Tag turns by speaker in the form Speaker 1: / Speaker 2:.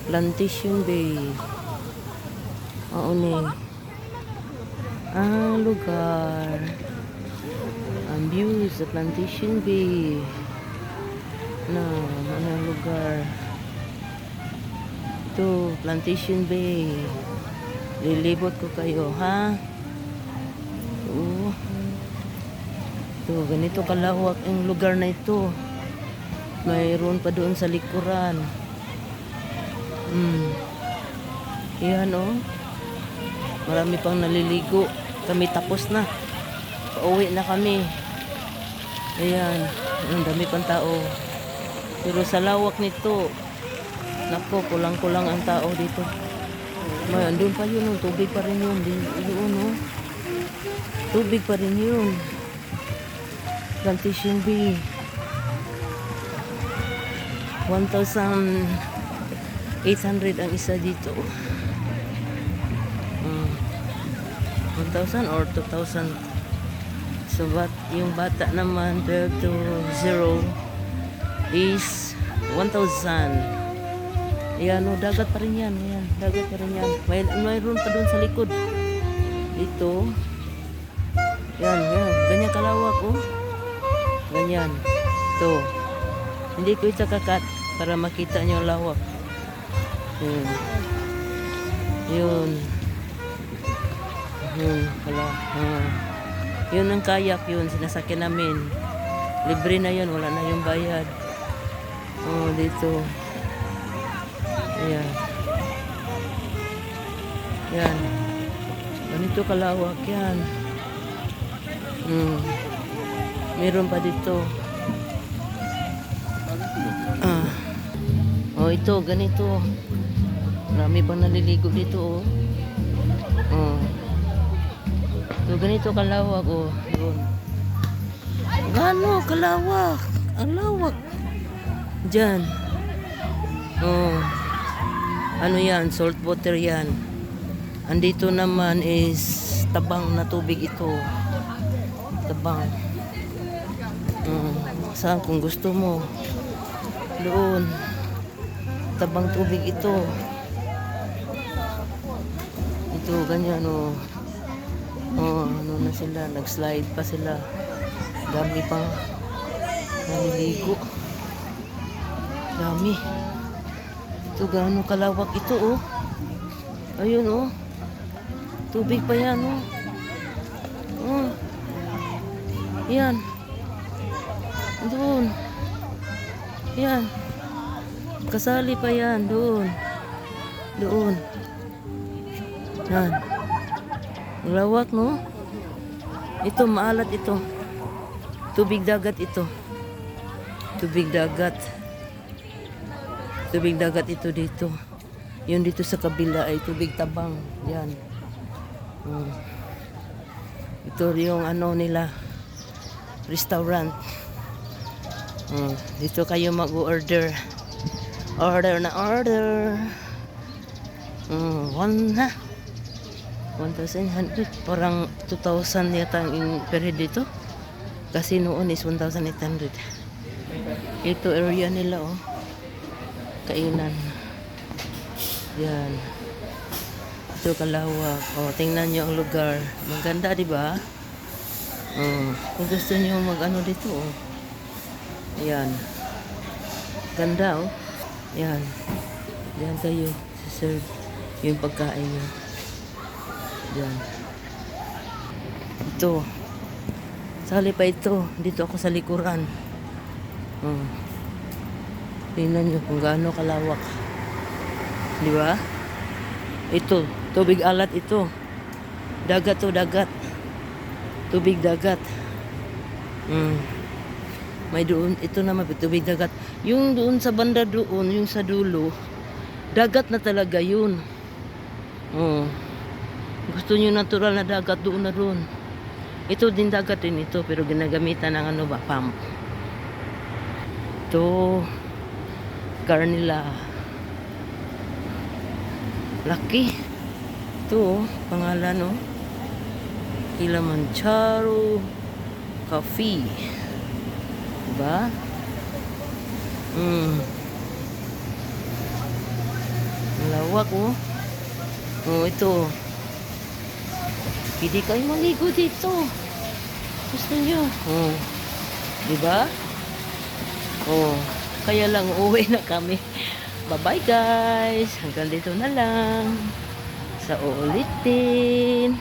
Speaker 1: Plantation Bay. Oo ni. Ang lugar. Ang view sa Plantation Bay. Na, anong lugar? Ito, Plantation Bay. Lilibot ko kayo, ha? Oo. Ito, ganito kalawak ang lugar na ito. Mayroon pa doon sa likuran. Yan, oh. Marami pang naliligo. Kami tapos na. Pauwi na kami. Ayan. Ang dami pang tao. Pero sa lawak nito, nako, kulang-kulang ang tao dito. May andun pa yun, oh. Tubig pa rin yun. Yun, oh. Tubig pa rin yun. Plantation Bay. 1,800 ang isa dito. 1,000 or 2,000. So, yung bata naman, 12 to 0 is 1,000. Ayan, oh, dagat pa rin yan. Ayan, dagat pa rin yan. Mayroon pa doon sa likod. Dito. Yan, yan. Ganyan kalawak, oh. Ganyan. Ito. Hindi ko ito kakat para makita nyo ang lawak. Yun. Yun. Yun. Pala. Yun ang kayak yun. Sinasakyan namin. Libre na yun. Wala na yung bayad. Oh, dito. Ayan. Yan. Ganito kalawak yan. Meron pa dito. Oh, ito, ganito. Marami pang naliligo dito, oh. Oh. So, ganito kalawak, oh. Yun. Gano, kalawak. Ang lawak. Diyan. Oh. Ano yan? Salt water yan. Andito naman is tabang na tubig ito. Tabang. Saan kung gusto mo? Doon. Tabang tubig ito. Ito, ganyan, oh. Oh, ano na sila, nag-slide pa sila. Dami pang naliligo. Dami. Ito, gaano kalawak ito, oh. Ayun, oh. Tubig pa yan, oh. Oh. Yan. Doon. Yan. Kasali pa yan. Doon. Doon. Yan. Lawak, no? Ito, maalat ito. Tubig dagat ito. Tubig dagat. Tubig dagat ito dito. Yun dito sa kabila ay tubig tabang. Yan. Ito yung ano nila. Restaurant. Dito kayo mag-order. Order na order. 1,100. Parang 2,000 yata ang per head dito. Kasi noon is 1,800. Ito area nila, oh. Kainan. Yan. Ito kalawak. Oh, tingnan nyo ang lugar. Maganda, di ba? Kung gusto nyo mag-ano dito, oh. Yan. Ganda, oh. Yan. Yan kayo. Serve yung pagkain nyo. Yan. Ito. Sali pa ito. Dito ako sa likuran. Tingnan nyo kung gaano kalawak. Di ba? Ito. Tubig alat ito. Dagat to, dagat. Tubig dagat. May doon, ito naman, tubig dagat. Yung doon sa banda doon, yung sa dulo, dagat na talaga yun. Gusto nyo natural na dagat, doon na doon. Ito din dagat din ito, pero ginagamitan ng ano ba, pump. Ito, car nila. Lucky. Ito, pangalan, oh. Kilimanjaro Coffee. Diba? lawak oh. Oh, ito. Pwede kayo maligo dito. Gusto nyo? Oh. Diba? Oh. Kaya lang, uwi na kami. Bye-bye guys. Hanggang dito na lang. Sa uulitin.